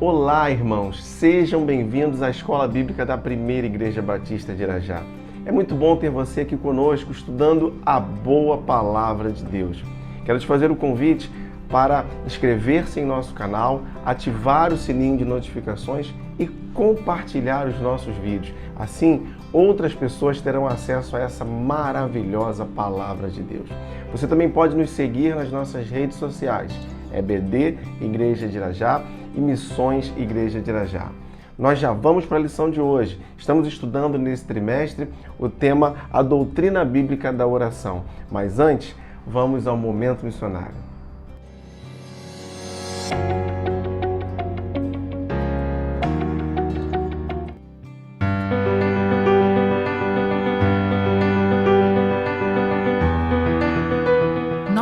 Olá, irmãos! Sejam bem-vindos à Escola Bíblica da Primeira Igreja Batista de Irajá. É muito bom ter você aqui conosco, estudando a boa palavra de Deus. Quero te fazer o convite para inscrever-se em nosso canal, ativar o sininho de notificações e compartilhar os nossos vídeos. Assim, outras pessoas terão acesso a essa maravilhosa palavra de Deus. Você também pode nos seguir nas nossas redes sociais, EBD Igreja de Irajá e Missões Igreja de Irajá. Nós já vamos para a lição de hoje. Estamos estudando nesse trimestre o tema A Doutrina Bíblica da Oração. Mas antes, vamos ao Momento Missionário.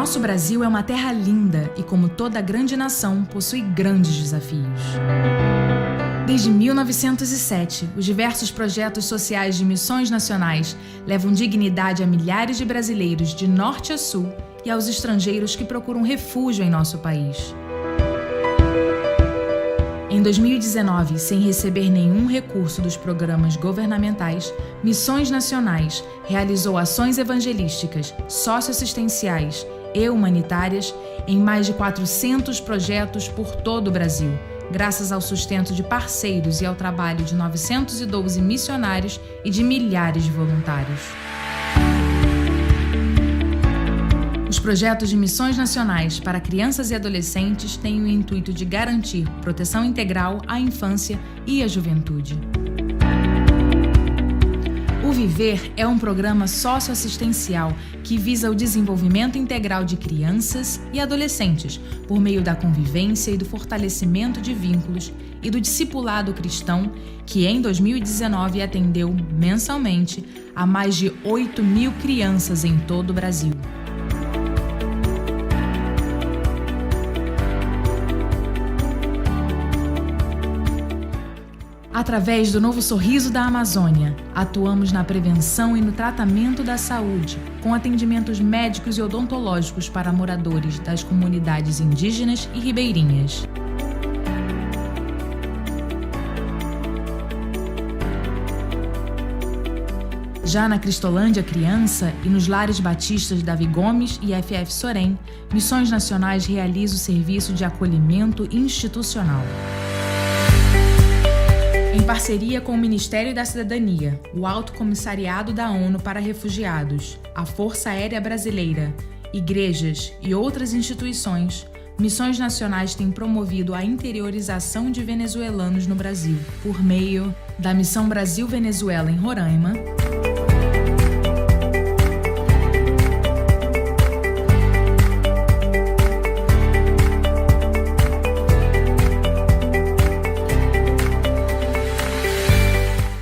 Nosso Brasil é uma terra linda e, como toda grande nação, possui grandes desafios. Desde 1907, os diversos projetos sociais de missões nacionais levam dignidade a milhares de brasileiros de norte a sul e aos estrangeiros que procuram refúgio em nosso país. Em 2019, sem receber nenhum recurso dos programas governamentais, Missões Nacionais realizou ações evangelísticas, socioassistenciais e humanitárias em mais de 400 projetos por todo o Brasil, graças ao sustento de parceiros e ao trabalho de 912 missionários e de milhares de voluntários. Os projetos de missões nacionais para crianças e adolescentes têm o intuito de garantir proteção integral à infância e à juventude. O Viver é um programa socioassistencial que visa o desenvolvimento integral de crianças e adolescentes por meio da convivência e do fortalecimento de vínculos e do discipulado cristão, que em 2019 atendeu mensalmente a mais de 8.000 crianças em todo o Brasil. Através do Novo Sorriso da Amazônia, atuamos na prevenção e no tratamento da saúde, com atendimentos médicos e odontológicos para moradores das comunidades indígenas e ribeirinhas. Já na Cristolândia Criança e nos lares batistas Davi Gomes e FF Sorém, Missões Nacionais realiza o serviço de acolhimento institucional. Em parceria com o Ministério da Cidadania, o Alto Comissariado da ONU para Refugiados, a Força Aérea Brasileira, igrejas e outras instituições, Missões Nacionais têm promovido a interiorização de venezuelanos no Brasil, por meio da Missão Brasil-Venezuela em Roraima,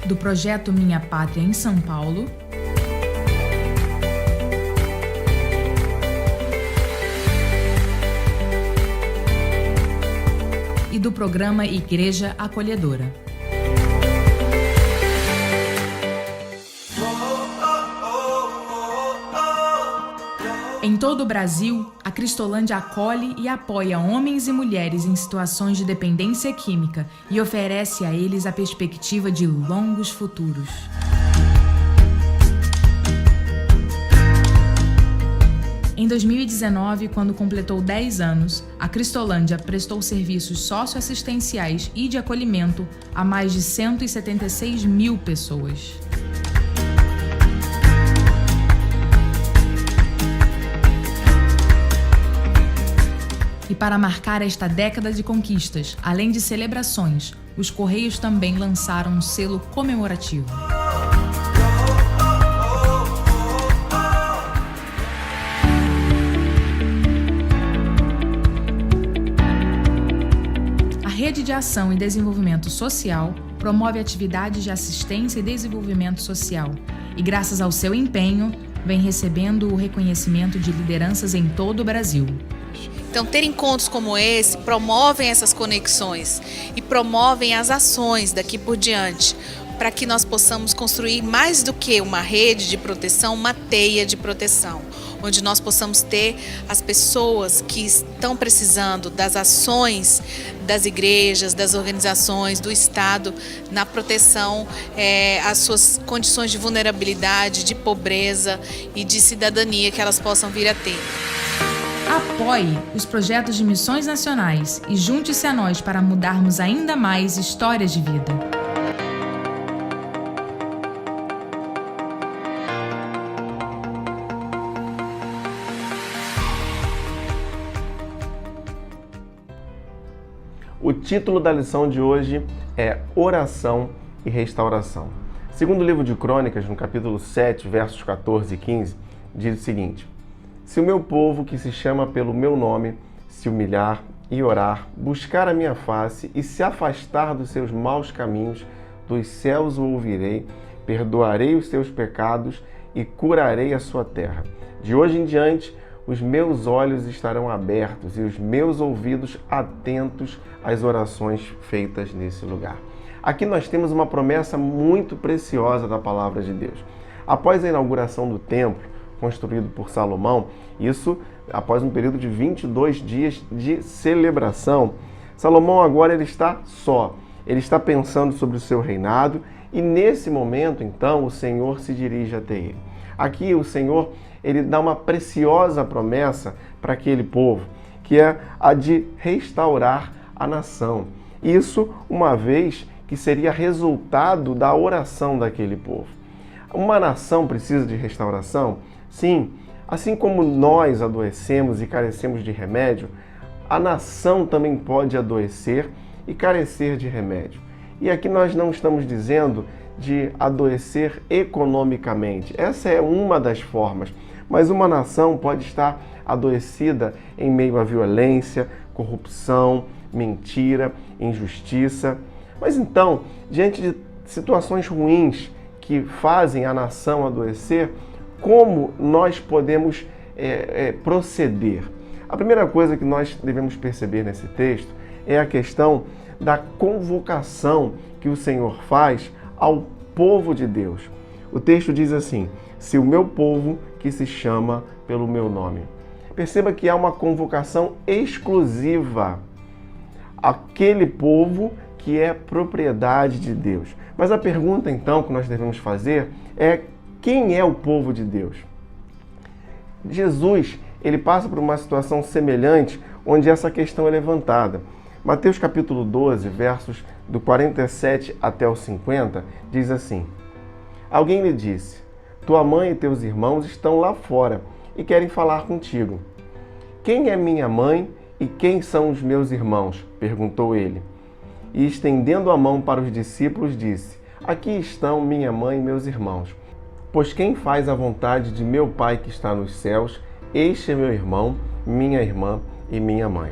do projeto Minha Pátria em São Paulo, e do programa Igreja Acolhedora. Em todo o Brasil, a Cristolândia acolhe e apoia homens e mulheres em situações de dependência química e oferece a eles a perspectiva de longos futuros. Em 2019, quando completou 10 anos, a Cristolândia prestou serviços socioassistenciais e de acolhimento a mais de 176.000 pessoas. E para marcar esta década de conquistas, além de celebrações, os Correios também lançaram um selo comemorativo. A Rede de Ação e Desenvolvimento Social promove atividades de assistência e desenvolvimento social e, graças ao seu empenho, vem recebendo o reconhecimento de lideranças em todo o Brasil. Então, ter encontros como esse promovem essas conexões e promovem as ações daqui por diante, para que nós possamos construir mais do que uma rede de proteção, uma teia de proteção. onde nós possamos ter as pessoas que estão precisando das ações das igrejas, das organizações, do Estado, na proteção às suas condições de vulnerabilidade, de pobreza e de cidadania que elas possam vir a ter. Apoie os projetos de missões nacionais e junte-se a nós para mudarmos ainda mais histórias de vida. O título da lição de hoje é Oração e Restauração. Segundo o livro de Crônicas, no capítulo 7, versos 14 e 15, diz o seguinte: Se o meu povo, que se chama pelo meu nome, se humilhar e orar, buscar a minha face e se afastar dos seus maus caminhos, dos céus o ouvirei, perdoarei os seus pecados e curarei a sua terra. De hoje em diante, os meus olhos estarão abertos e os meus ouvidos atentos às orações feitas nesse lugar. Aqui nós temos uma promessa muito preciosa da palavra de Deus. Após a inauguração do templo, construído por Salomão, isso após um período de 22 dias de celebração, Salomão agora ele está só. Ele está pensando sobre o seu reinado e nesse momento, então, o Senhor se dirige até ele. Aqui o Senhor ele dá uma preciosa promessa para aquele povo, que é a de restaurar a nação. Isso uma vez que seria resultado da oração daquele povo. Uma nação precisa de restauração? Sim. Assim como nós adoecemos e carecemos de remédio, a nação também pode adoecer e carecer de remédio. E aqui nós não estamos dizendo de adoecer economicamente. Essa é uma das formas. Mas uma nação pode estar adoecida em meio à violência, corrupção, mentira, injustiça. Mas então, diante de situações ruins que fazem a nação adoecer, como nós podemos proceder? A primeira coisa que nós devemos perceber nesse texto é a questão da convocação que o Senhor faz ao povo de Deus. O texto diz assim: se o meu povo, que se chama pelo meu nome. Perceba que há uma convocação exclusiva àquele povo que é propriedade de Deus. Mas a pergunta então que nós devemos fazer é: quem é o povo de Deus? Jesus, ele passa por uma situação semelhante onde essa questão é levantada. Mateus capítulo 12, versos do 47 até o 50, diz assim: Alguém lhe disse: Tua mãe e teus irmãos estão lá fora e querem falar contigo. Quem é minha mãe e quem são os meus irmãos? Perguntou ele. E estendendo a mão para os discípulos, disse: Aqui estão minha mãe e meus irmãos. Pois quem faz a vontade de meu Pai que está nos céus, este é meu irmão, minha irmã e minha mãe.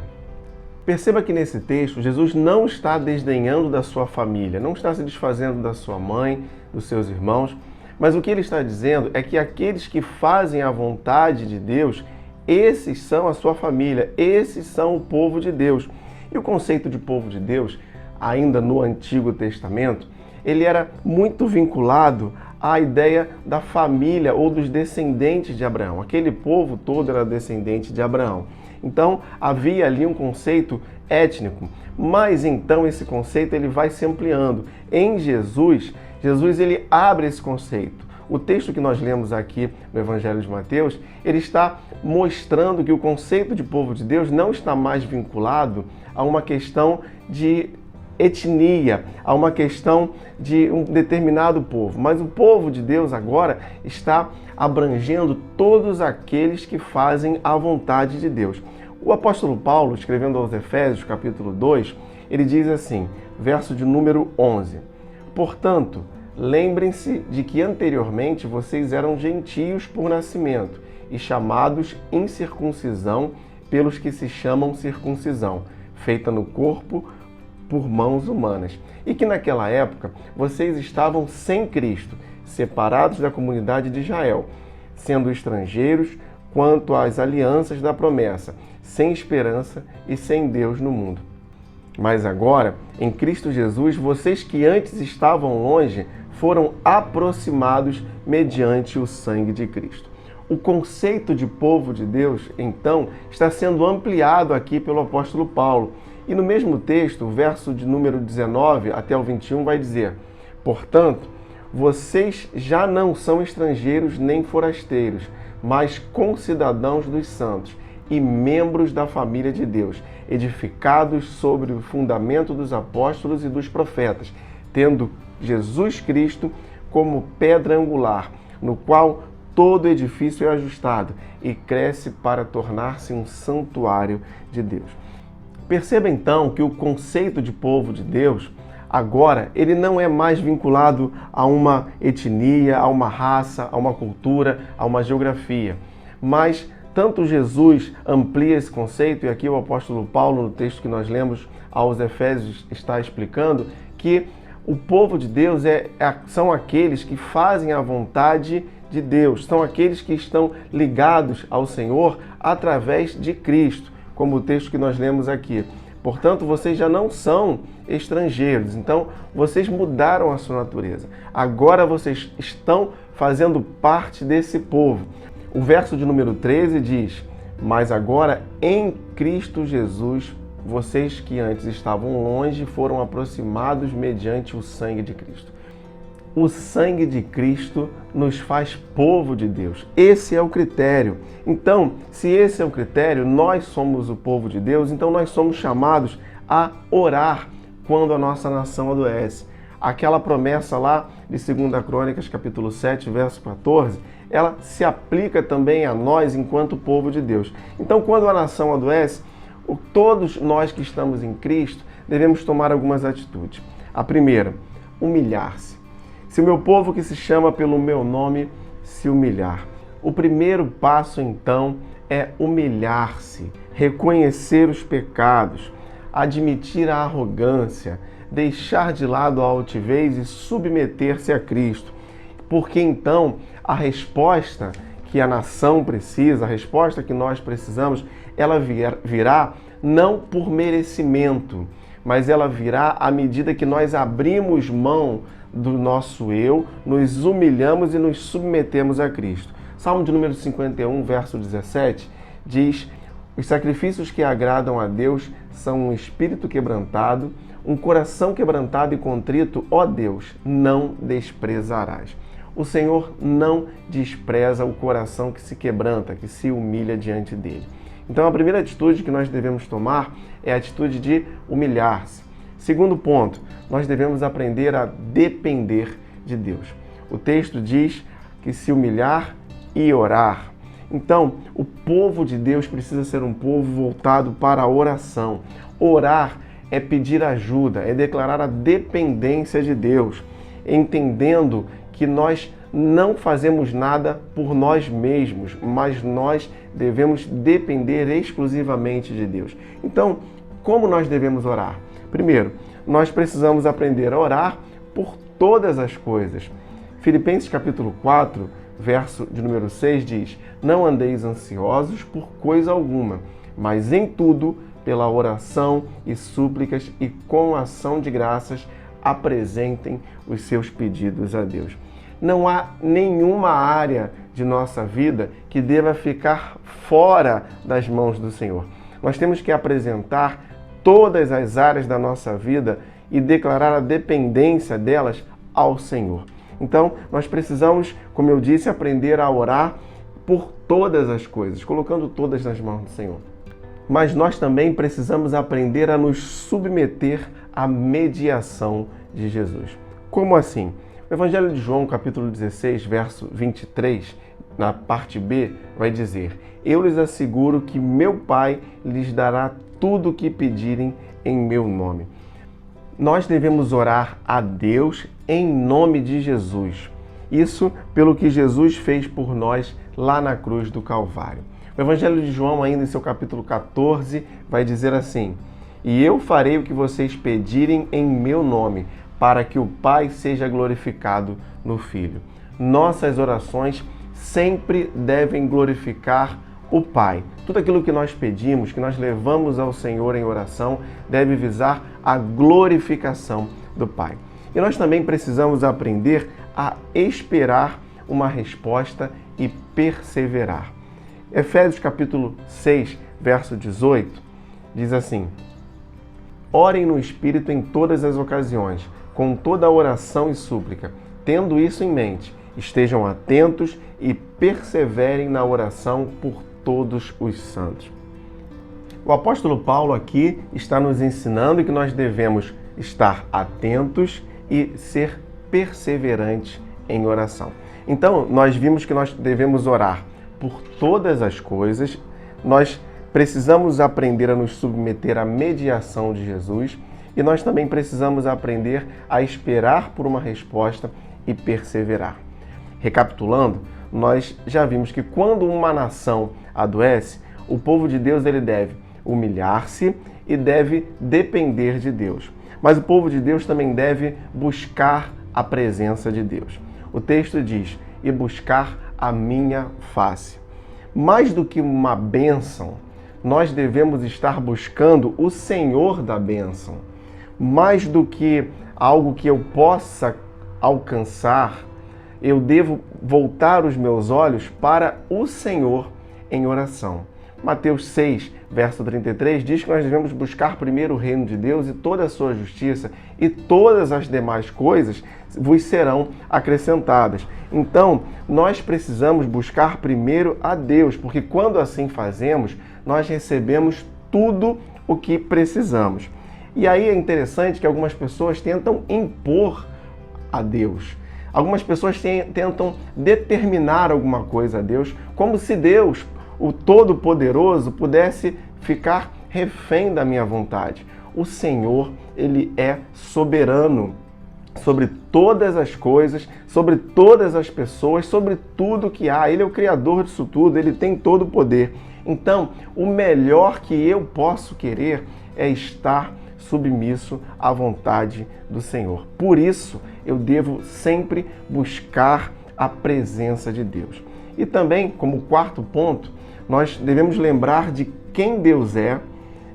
Perceba que nesse texto, Jesus não está desdenhando da sua família, não está se desfazendo da sua mãe, dos seus irmãos, mas o que ele está dizendo é que aqueles que fazem a vontade de Deus, esses são a sua família, esses são o povo de Deus. E o conceito de povo de Deus, ainda no Antigo Testamento, ele era muito vinculado à ideia da família ou dos descendentes de Abraão. Aquele povo todo era descendente de Abraão. Então, havia ali um conceito étnico, mas então esse conceito ele vai se ampliando. Em Jesus ele abre esse conceito. O texto que nós lemos aqui no Evangelho de Mateus, ele está mostrando que o conceito de povo de Deus não está mais vinculado a uma questão de etnia, a uma questão de um determinado povo, mas o povo de Deus agora está abrangendo todos aqueles que fazem a vontade de Deus. O apóstolo Paulo, escrevendo aos Efésios, capítulo 2, ele diz assim, verso de número 11: Portanto, lembrem-se de que anteriormente vocês eram gentios por nascimento e chamados incircuncisão pelos que se chamam circuncisão, feita no corpo por mãos humanas, e que naquela época vocês estavam sem Cristo, separados da comunidade de Israel, sendo estrangeiros quanto às alianças da promessa, sem esperança e sem Deus no mundo. Mas agora, em Cristo Jesus, vocês que antes estavam longe, foram aproximados mediante o sangue de Cristo. O conceito de povo de Deus, então, está sendo ampliado aqui pelo apóstolo Paulo. E no mesmo texto, o verso de número 19 até o 21 vai dizer: portanto, vocês já não são estrangeiros nem forasteiros, mas concidadãos dos santos e membros da família de Deus, edificados sobre o fundamento dos apóstolos e dos profetas, tendo Jesus Cristo como pedra angular, no qual todo edifício é ajustado e cresce para tornar-se um santuário de Deus. Perceba então que o conceito de povo de Deus, agora, ele não é mais vinculado a uma etnia, a uma raça, a uma cultura, a uma geografia. Mas tanto Jesus amplia esse conceito, e aqui o apóstolo Paulo, no texto que nós lemos aos Efésios, está explicando que o povo de Deus são aqueles que fazem a vontade de Deus, são aqueles que estão ligados ao Senhor através de Cristo, como o texto que nós lemos aqui. Portanto, vocês já não são estrangeiros, então vocês mudaram a sua natureza. Agora vocês estão fazendo parte desse povo. O verso de número 13 diz: mas agora em Cristo Jesus, vocês que antes estavam longe foram aproximados mediante o sangue de Cristo. O sangue de Cristo nos faz povo de Deus. Esse é o critério. Então, se esse é o critério, nós somos o povo de Deus, então nós somos chamados a orar quando a nossa nação adoece. Aquela promessa lá de 2 Crônicas, capítulo 7, verso 14, ela se aplica também a nós enquanto povo de Deus. Então, quando a nação adoece, todos nós que estamos em Cristo devemos tomar algumas atitudes. A primeira, humilhar-se. Se o meu povo que se chama pelo meu nome se humilhar. O primeiro passo, então, é humilhar-se, reconhecer os pecados, admitir a arrogância, deixar de lado a altivez e submeter-se a Cristo. Porque então a resposta que a nação precisa, a resposta que nós precisamos, ela virá não por merecimento, mas ela virá à medida que nós abrimos mão do nosso eu, nos humilhamos e nos submetemos a Cristo. Salmo de número 51, verso 17, diz: os sacrifícios que agradam a Deus são um espírito quebrantado, um coração quebrantado e contrito, ó Deus, não desprezarás. O Senhor não despreza o coração que se quebranta, que se humilha diante dele. Então a primeira atitude que nós devemos tomar é a atitude de humilhar-se. Segundo ponto, nós devemos aprender a depender de Deus. O texto diz que se humilhar e orar. Então, o povo de Deus precisa ser um povo voltado para a oração. Orar é pedir ajuda, é declarar a dependência de Deus, entendendo que nós não fazemos nada por nós mesmos, mas nós devemos depender exclusivamente de Deus. Então, como nós devemos orar? Primeiro, nós precisamos aprender a orar por todas as coisas. Filipenses capítulo 4, verso de número 6 diz: não andeis ansiosos por coisa alguma, mas em tudo, pela oração e súplicas e com ação de graças, apresentem os seus pedidos a Deus. Não há nenhuma área de nossa vida que deva ficar fora das mãos do Senhor. Nós temos que apresentar todas as áreas da nossa vida e declarar a dependência delas ao Senhor. Então, nós precisamos, como eu disse, aprender a orar por todas as coisas, colocando todas nas mãos do Senhor. Mas nós também precisamos aprender a nos submeter à mediação de Jesus. Como assim? O Evangelho de João, capítulo 16, verso 23, na parte B, vai dizer: eu lhes asseguro que meu Pai lhes dará tudo o que pedirem em meu nome. Nós devemos orar a Deus em nome de Jesus. Isso pelo que Jesus fez por nós lá na cruz do Calvário. O Evangelho de João, ainda em seu capítulo 14, vai dizer assim: e eu farei o que vocês pedirem em meu nome, para que o Pai seja glorificado no Filho. Nossas orações sempre devem glorificar o Pai. Tudo aquilo que nós pedimos, que nós levamos ao Senhor em oração, deve visar a glorificação do Pai. E nós também precisamos aprender a esperar uma resposta e perseverar. Efésios capítulo 6, verso 18, diz assim: orem no Espírito em todas as ocasiões, com toda a oração e súplica. Tendo isso em mente, estejam atentos e perseverem na oração por todos os santos. O apóstolo Paulo aqui está nos ensinando que nós devemos estar atentos e ser perseverantes em oração. Então, nós vimos que nós devemos orar por todas as coisas, nós precisamos aprender a nos submeter à mediação de Jesus e nós também precisamos aprender a esperar por uma resposta e perseverar. Recapitulando, nós já vimos que quando uma nação adoece, o povo de Deus ele deve humilhar-se e deve depender de Deus. Mas o povo de Deus também deve buscar a presença de Deus. O texto diz: e buscar a minha face. Mais do que uma bênção, nós devemos estar buscando o Senhor da bênção. Mais do que algo que eu possa alcançar, eu devo voltar os meus olhos para o Senhor em oração. Mateus 6, verso 33, diz que nós devemos buscar primeiro o reino de Deus e toda a sua justiça, e todas as demais coisas vos serão acrescentadas. Então, nós precisamos buscar primeiro a Deus, porque quando assim fazemos, nós recebemos tudo o que precisamos. E aí é interessante que algumas pessoas tentam impor a Deus. Algumas pessoas tentam determinar alguma coisa a Deus, como se Deus, o Todo-Poderoso, pudesse ficar refém da minha vontade. O Senhor, Ele é soberano sobre todas as coisas, sobre todas as pessoas, sobre tudo que há. Ele é o Criador disso tudo, Ele tem todo o poder. Então, o melhor que eu posso querer é estar submisso à vontade do Senhor. Por isso, eu devo sempre buscar a presença de Deus. E também, como quarto ponto, nós devemos lembrar de quem Deus é,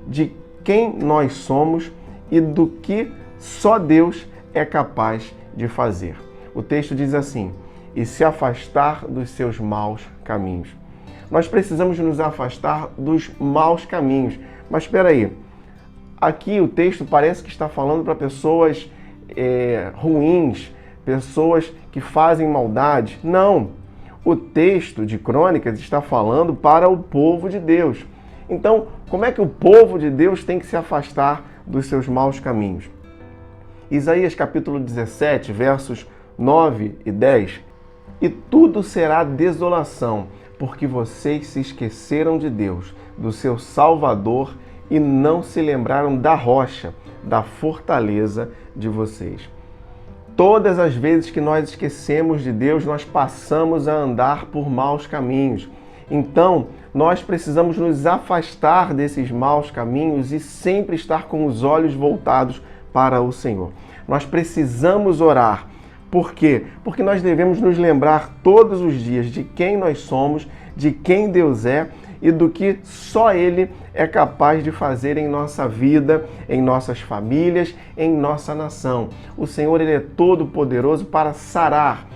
de quem nós somos e do que só Deus é capaz de fazer. O texto diz assim: e se afastar dos seus maus caminhos. Nós precisamos nos afastar dos maus caminhos. Mas espera aí, aqui o texto parece que está falando para pessoas ruins, pessoas que fazem maldade. Não! O texto de Crônicas está falando para o povo de Deus. Então, como é que o povo de Deus tem que se afastar dos seus maus caminhos? Isaías capítulo 17, versos 9 e 10. E tudo será desolação, porque vocês se esqueceram de Deus, do seu Salvador, e não se lembraram da rocha, da fortaleza de vocês. Todas as vezes que nós esquecemos de Deus, nós passamos a andar por maus caminhos. Então, nós precisamos nos afastar desses maus caminhos e sempre estar com os olhos voltados para o Senhor. Nós precisamos orar. Por quê? Porque nós devemos nos lembrar todos os dias de quem nós somos, de quem Deus é e do que só Ele é capaz de fazer em nossa vida, em nossas famílias, em nossa nação. O Senhor, Ele é todo poderoso para sarar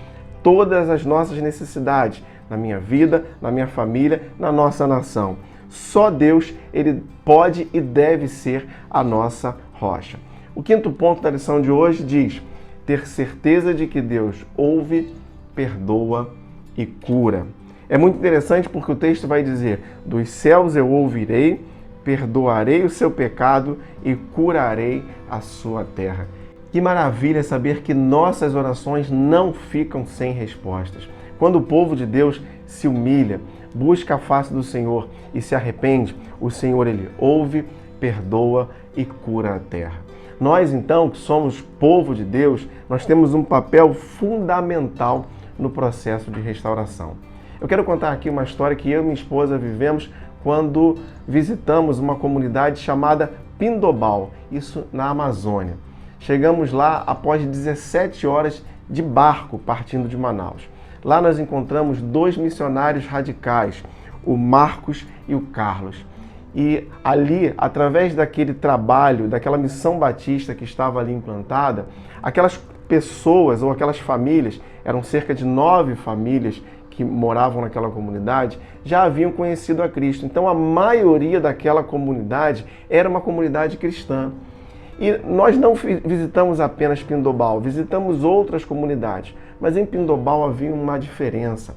todas as nossas necessidades, na minha vida, na minha família, na nossa nação. Só Deus, Ele pode e deve ser a nossa rocha. O quinto ponto da lição de hoje diz: ter certeza de que Deus ouve, perdoa e cura. É muito interessante porque o texto vai dizer: dos céus eu ouvirei, perdoarei o seu pecado e curarei a sua terra. Que maravilha saber que nossas orações não ficam sem respostas. Quando o povo de Deus se humilha, busca a face do Senhor e se arrepende, o Senhor, Ele ouve, perdoa e cura a terra. Nós, então, que somos povo de Deus, nós temos um papel fundamental no processo de restauração. Eu quero contar aqui uma história que eu e minha esposa vivemos quando visitamos uma comunidade chamada Pindobal, isso na Amazônia. Chegamos lá após 17 horas de barco partindo de Manaus. Lá nós encontramos dois missionários radicais, o Marcos e o Carlos. E ali, através daquele trabalho, daquela missão batista que estava ali implantada, aquelas pessoas ou aquelas famílias, eram cerca de 9 famílias que moravam naquela comunidade já haviam conhecido a Cristo. Então a maioria daquela comunidade era uma comunidade cristã. E nós não visitamos apenas Pindobal, visitamos outras comunidades, mas em Pindobal havia uma diferença.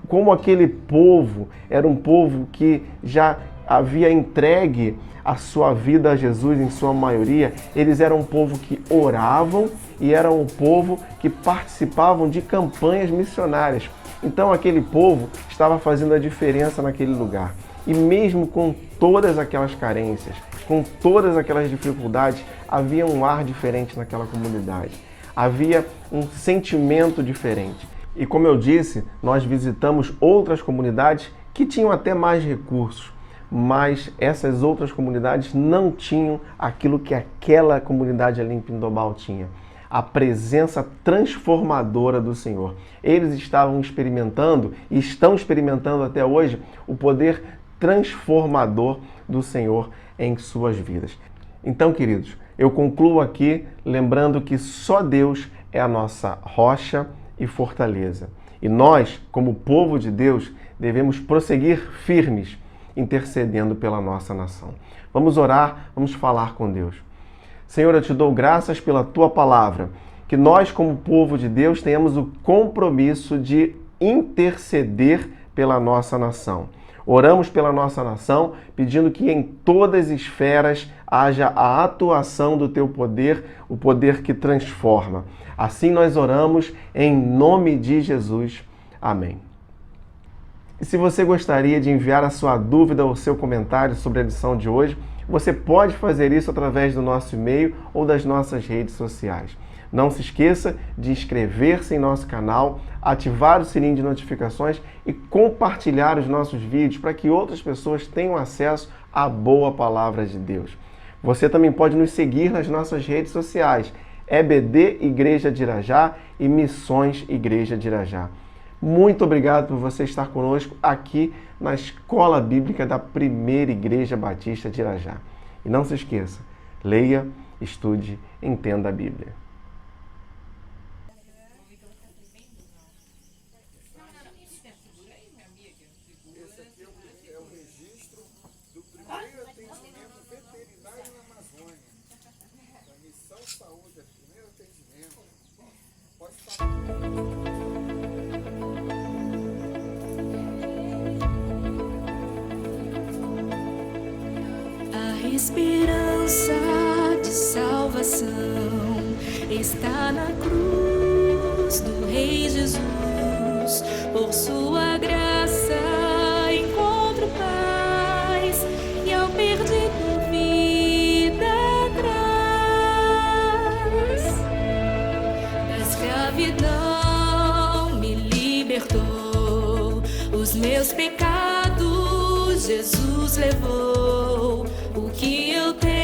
Como aquele povo era um povo que já havia entregue a sua vida a Jesus em sua maioria, eles eram um povo que oravam e eram um povo que participavam de campanhas missionárias. Então aquele povo estava fazendo a diferença naquele lugar. E mesmo com todas aquelas carências, com todas aquelas dificuldades, havia um ar diferente naquela comunidade. Havia um sentimento diferente. E como eu disse, nós visitamos outras comunidades que tinham até mais recursos, mas essas outras comunidades não tinham aquilo que aquela comunidade ali em Pindobal tinha. A presença transformadora do Senhor. Eles estavam experimentando e estão experimentando até hoje o poder transformador do Senhor em suas vidas. Então, queridos, eu concluo aqui lembrando que só Deus é a nossa rocha e fortaleza. E nós, como povo de Deus, devemos prosseguir firmes, intercedendo pela nossa nação. Vamos orar, vamos falar com Deus. Senhor, eu te dou graças pela tua palavra, que nós, como povo de Deus, tenhamos o compromisso de interceder pela nossa nação. Oramos pela nossa nação, pedindo que em todas as esferas haja a atuação do teu poder, o poder que transforma. Assim nós oramos em nome de Jesus. Amém. E se você gostaria de enviar a sua dúvida ou seu comentário sobre a lição de hoje, você pode fazer isso através do nosso e-mail ou das nossas redes sociais. Não se esqueça de inscrever-se em nosso canal, ativar o sininho de notificações e compartilhar os nossos vídeos para que outras pessoas tenham acesso à boa palavra de Deus. Você também pode nos seguir nas nossas redes sociais, EBD Igreja de Irajá e Missões Igreja de Irajá. Muito obrigado por você estar conosco aqui na Escola Bíblica da Primeira Igreja Batista de Irajá. E não se esqueça, leia, estude, entenda a Bíblia. Esse aqui é o registro do primeiro atendimento veterinário na Amazônia. Da Missão Saúde, primeiro atendimento. Pode falar. A esperança de salvação está na cruz do Rei Jesus. Por sua graça encontro paz e ao perdido vida traz. Da escravidão me libertou, os meus pecados Jesus levou. O que eu tenho